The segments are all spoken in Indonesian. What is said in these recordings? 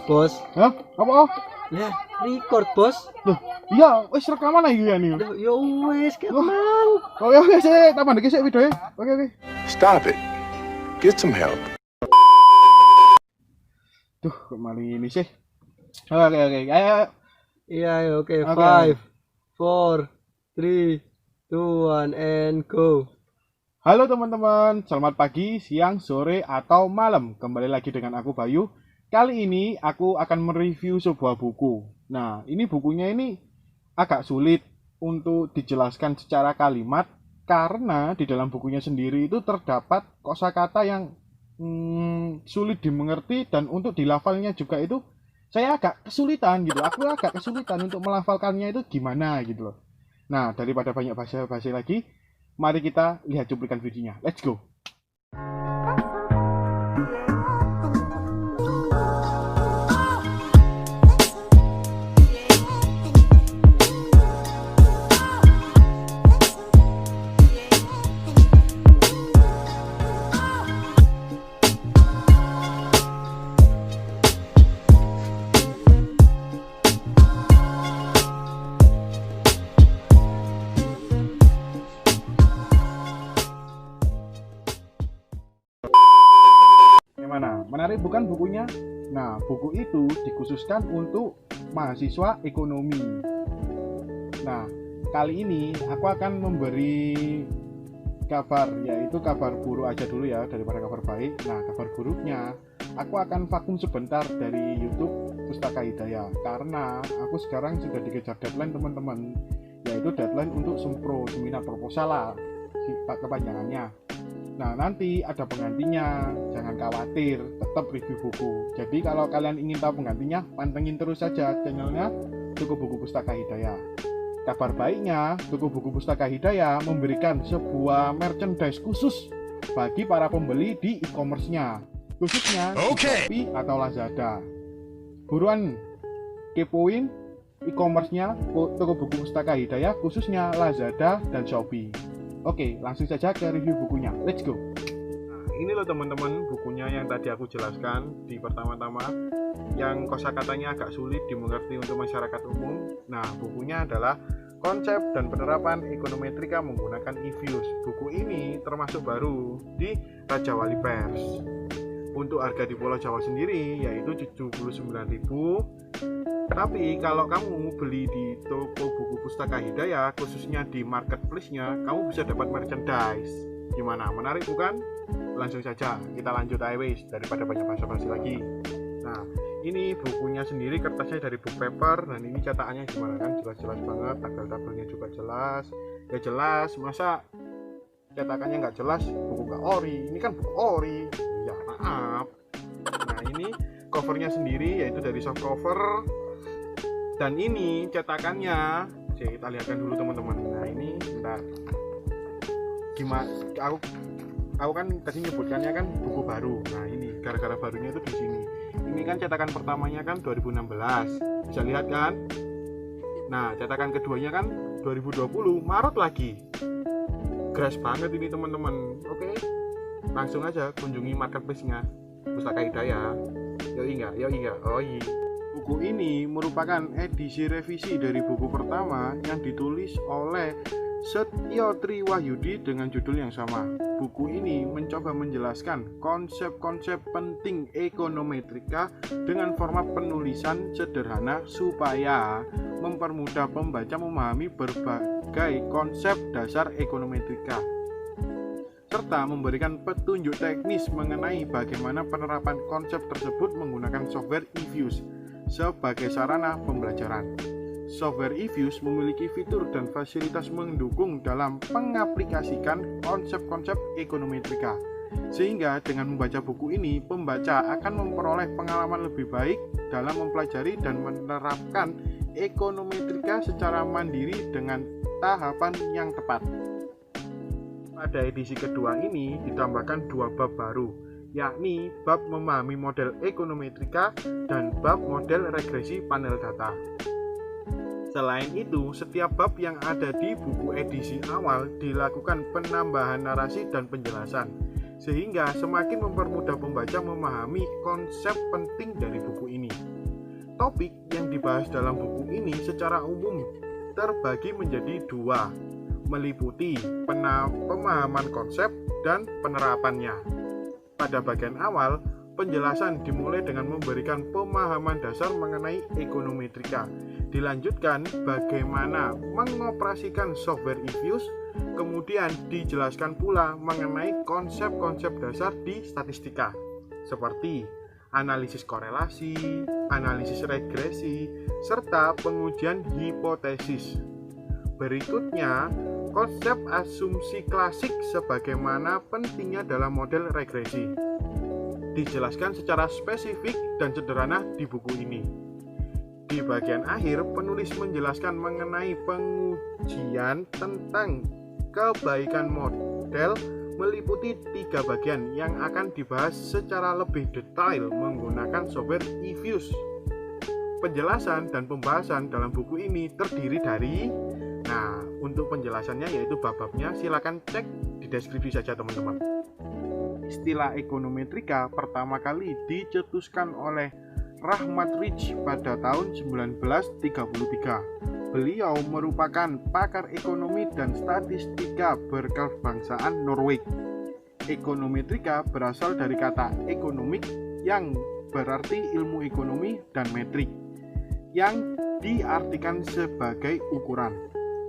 Bos. Hah? Apa? Ya, record, Bos. Loh, iya, wis rekaman lagi ya nih. Ya wis, kemang. Oh ya, oke sih, tambah dikit sih videonya. Oke. Stop it. Get some help. Duh, kok malah ini sih. Oke. Ayo. Iya, oke. Oke. 5, 4, 3, 2, 1, and go. Halo teman-teman, selamat pagi, siang, sore, atau malam. Kembali lagi dengan aku Bayu. Kali ini aku akan mereview sebuah buku. Nah, ini bukunya ini agak sulit untuk dijelaskan secara kalimat karena di dalam bukunya sendiri itu terdapat kosakata yang sulit dimengerti, dan untuk dilafalnya juga itu saya agak kesulitan gitu. Aku agak kesulitan untuk melafalkannya itu gimana gitu loh. Nah, daripada banyak basa-basi lagi, mari kita lihat cuplikan videonya. Let's go. Gimana? Menarik bukan bukunya? Nah, buku itu dikhususkan untuk mahasiswa ekonomi. Nah, kali ini aku akan memberi kabar, yaitu kabar buruk aja dulu ya daripada kabar baik. Nah, kabar buruknya, aku akan vakum sebentar dari YouTube Pustaka Hidayah karena aku sekarang sudah dikejar deadline teman-teman, yaitu deadline untuk seminar proposal lah, kepanjangannya. Nah, nanti ada penggantinya, jangan khawatir, tetap review buku. Jadi kalau kalian ingin tahu penggantinya, pantengin terus saja channelnya Toko Buku Pustaka Hidayah. Kabar baiknya, Toko Buku Pustaka Hidayah memberikan sebuah merchandise khusus bagi para pembeli di e-commerce-nya, khususnya di Shopee atau Lazada. Buruan kepoin e-commerce-nya Toko Buku Pustaka Hidayah, khususnya Lazada dan Shopee. Oke, langsung saja ke review bukunya. Let's go. Nah, ini loh teman-teman bukunya yang tadi aku jelaskan di pertama-tama, yang kosakatanya agak sulit dimengerti untuk masyarakat umum. Nah, bukunya adalah Konsep dan Penerapan Ekonometrika Menggunakan e-Views. Buku ini termasuk baru di Raja Wali Pers. Untuk harga di Pulau Jawa sendiri yaitu 79.000. Tapi kalau kamu beli di Toko Buku Pustaka Hidayah, khususnya di marketplace-nya, kamu bisa dapat merchandise. Gimana? Menarik bukan? Langsung saja kita lanjut aja daripada banyak basa-basi lagi. Nah, ini bukunya sendiri kertasnya dari book paper, dan ini cetakannya gimana kan? Jelas-jelas banget, tabel-tabelnya juga jelas. Ya jelas, masa cetakannya nggak jelas, buku nggak ori. Ini kan buku ori. Ya maaf. Nah, ini covernya sendiri yaitu dari soft cover. Dan ini cetakannya, kita lihatkan dulu teman-teman. Nah, ini bentar. Gimana? Aku kan tadi nyebutkannya kan buku baru. Nah, ini gara-gara barunya itu di sini. Ini kan cetakan pertamanya kan 2016. Bisa lihat kan? Nah, cetakan keduanya kan 2020 Maret lagi. Keras banget ini teman-teman. Oke. Langsung aja kunjungi marketplace-nya Pustaka Hidayah. Yoi enggak? Oh iya. Buku ini merupakan edisi revisi dari buku pertama yang ditulis oleh Setyo Triwahyudi dengan judul yang sama. Buku ini mencoba menjelaskan konsep-konsep penting ekonometrika dengan format penulisan sederhana supaya mempermudah pembaca memahami berbagai konsep dasar ekonometrika, serta memberikan petunjuk teknis mengenai bagaimana penerapan konsep tersebut menggunakan software e-Views sebagai sarana pembelajaran. Software e-Views memiliki fitur dan fasilitas mendukung dalam mengaplikasikan konsep-konsep ekonometrika. Sehingga dengan membaca buku ini, pembaca akan memperoleh pengalaman lebih baik dalam mempelajari dan menerapkan ekonometrika secara mandiri dengan tahapan yang tepat. Pada edisi kedua ini ditambahkan 2 bab baru, yakni bab memahami model ekonometrika dan bab model regresi panel data. Selain itu, setiap bab yang ada di buku edisi awal dilakukan penambahan narasi dan penjelasan, sehingga semakin mempermudah pembaca memahami konsep penting dari buku ini. Topik yang dibahas dalam buku ini secara umum terbagi menjadi dua, meliputi pemahaman konsep dan penerapannya. Pada bagian awal, penjelasan dimulai dengan memberikan pemahaman dasar mengenai ekonometrika. Dilanjutkan bagaimana mengoperasikan software eViews, kemudian dijelaskan pula mengenai konsep-konsep dasar di statistika, seperti analisis korelasi, analisis regresi, serta pengujian hipotesis. Berikutnya, konsep asumsi klasik sebagaimana pentingnya dalam model regresi. Dijelaskan secara spesifik dan sederhana di buku ini. Di bagian akhir, penulis menjelaskan mengenai pengujian tentang kebaikan model meliputi 3 bagian yang akan dibahas secara lebih detail menggunakan software eViews. Penjelasan dan pembahasan dalam buku ini terdiri dari, untuk penjelasannya yaitu bab-babnya silakan cek di deskripsi saja teman-teman. Istilah ekonometrika pertama kali dicetuskan oleh Rahmat Rich pada tahun 1933. Beliau merupakan pakar ekonomi dan statistika berkebangsaan Norwegia. Ekonometrika berasal dari kata ekonomik yang berarti ilmu ekonomi dan metrik yang diartikan sebagai ukuran.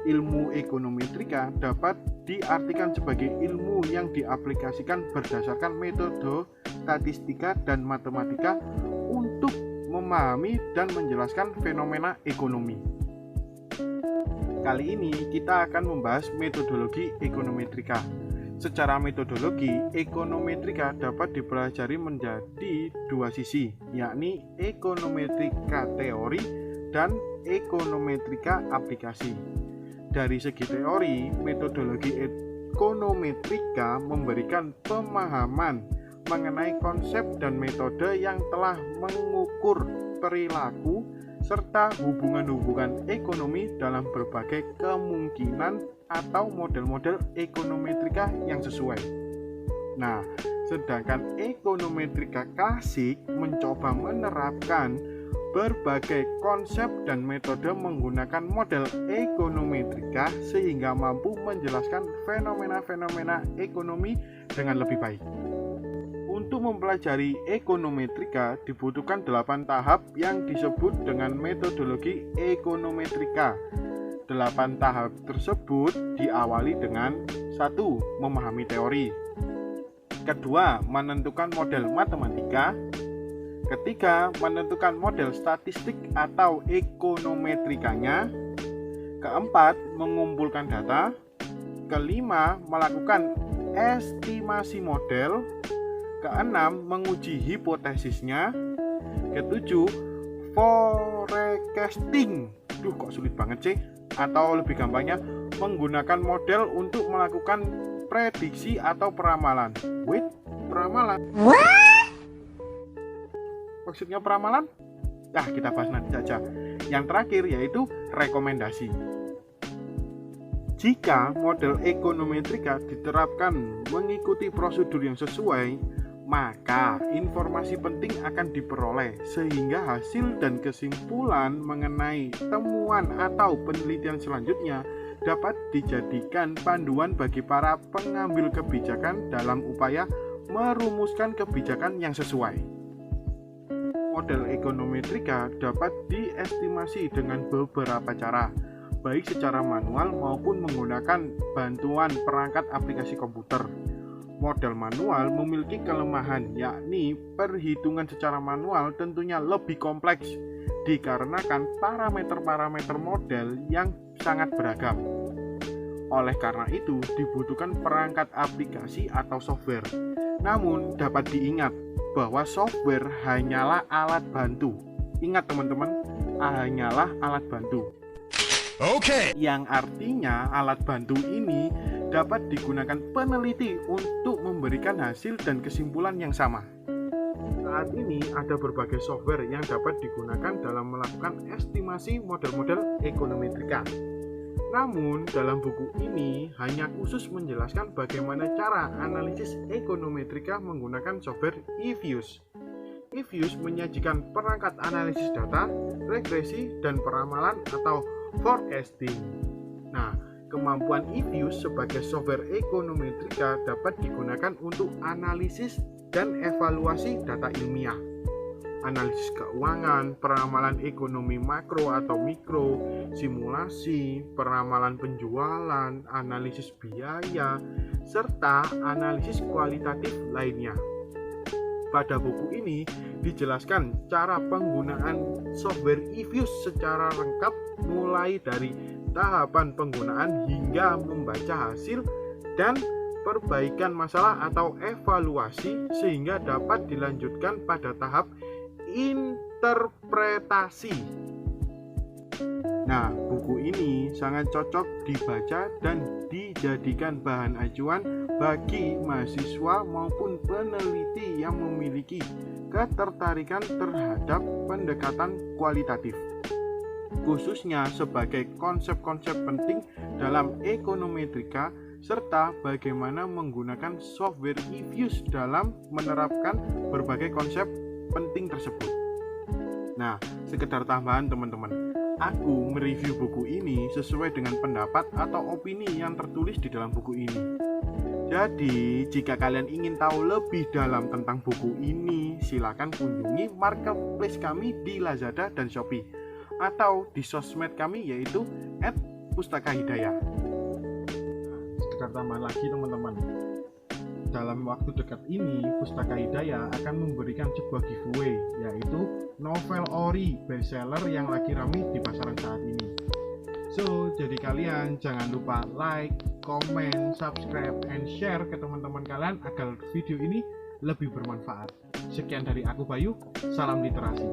Ilmu ekonometrika dapat diartikan sebagai ilmu yang diaplikasikan berdasarkan metode statistika dan matematika untuk memahami dan menjelaskan fenomena ekonomi. Kali ini kita akan membahas metodologi ekonometrika. Secara metodologi, ekonometrika dapat dipelajari menjadi dua sisi, yakni ekonometrika teori dan ekonometrika aplikasi. Dari segi teori, metodologi ekonometrika memberikan pemahaman mengenai konsep dan metode yang telah mengukur perilaku serta hubungan-hubungan ekonomi dalam berbagai kemungkinan atau model-model ekonometrika yang sesuai. Sedangkan ekonometrika klasik mencoba menerapkan berbagai konsep dan metode menggunakan model ekonometrika sehingga mampu menjelaskan fenomena-fenomena ekonomi dengan lebih baik. Untuk mempelajari ekonometrika dibutuhkan 8 tahap yang disebut dengan metodologi ekonometrika. 8 tahap tersebut diawali dengan 1. Memahami teori. Kedua, menentukan model matematika. Ketiga, menentukan model statistik atau ekonometrikanya. Keempat, mengumpulkan data. Kelima, melakukan estimasi model. Keenam, menguji hipotesisnya. Ketujuh, forecasting. Kok sulit banget sih? Atau lebih gampangnya, menggunakan model untuk melakukan prediksi atau peramalan. Peramalan? Maksudnya peramalan? Kita bahas nanti saja. Yang terakhir yaitu rekomendasi. Jika model ekonometrika diterapkan mengikuti prosedur yang sesuai, maka informasi penting akan diperoleh sehingga hasil dan kesimpulan mengenai temuan atau penelitian selanjutnya dapat dijadikan panduan bagi para pengambil kebijakan dalam upaya merumuskan kebijakan yang sesuai. Model ekonometrika dapat diestimasi dengan beberapa cara, baik secara manual maupun menggunakan bantuan perangkat aplikasi komputer. Model manual memiliki kelemahan, yakni perhitungan secara manual tentunya lebih kompleks dikarenakan parameter-parameter model yang sangat beragam. Oleh karena itu, dibutuhkan perangkat aplikasi atau software. Namun, dapat diingat bahwa software hanyalah alat bantu. Ingat teman-teman, hanyalah alat bantu. Yang artinya alat bantu ini dapat digunakan peneliti untuk memberikan hasil dan kesimpulan yang sama. Saat ini ada berbagai software yang dapat digunakan dalam melakukan estimasi model-model ekonometrika. Namun dalam buku ini hanya khusus menjelaskan bagaimana cara analisis ekonometrika menggunakan software eViews. eViews menyajikan perangkat analisis data, regresi, dan peramalan atau forecasting. Nah, kemampuan eViews sebagai software ekonometrika dapat digunakan untuk analisis dan evaluasi data ilmiah, analisis keuangan, peramalan ekonomi makro atau mikro, simulasi, peramalan penjualan, analisis biaya, serta analisis kualitatif lainnya. Pada buku ini dijelaskan cara penggunaan software eViews secara lengkap, mulai dari tahapan penggunaan hingga membaca hasil dan perbaikan masalah atau evaluasi sehingga dapat dilanjutkan pada tahap interpretasi. Nah, buku ini sangat cocok dibaca dan dijadikan bahan acuan bagi mahasiswa maupun peneliti yang memiliki ketertarikan terhadap pendekatan kualitatif, khususnya sebagai konsep-konsep penting dalam ekonometrika serta bagaimana menggunakan software eViews dalam menerapkan berbagai konsep penting tersebut. Nah, sekedar tambahan teman-teman, aku mereview buku ini sesuai dengan pendapat atau opini yang tertulis di dalam buku ini. Jadi, jika kalian ingin tahu lebih dalam tentang buku ini, silakan kunjungi marketplace kami di Lazada dan Shopee, atau di sosmed kami yaitu @pustakahidayah. Sekedar tambahan lagi teman-teman, dalam waktu dekat ini Pustaka Hidayah akan memberikan sebuah giveaway, yaitu novel ori bestseller yang lagi ramai di pasaran saat ini. So, jadi kalian jangan lupa like, comment, subscribe, and share ke teman-teman kalian agar video ini lebih bermanfaat. Sekian dari aku Bayu, salam literasi.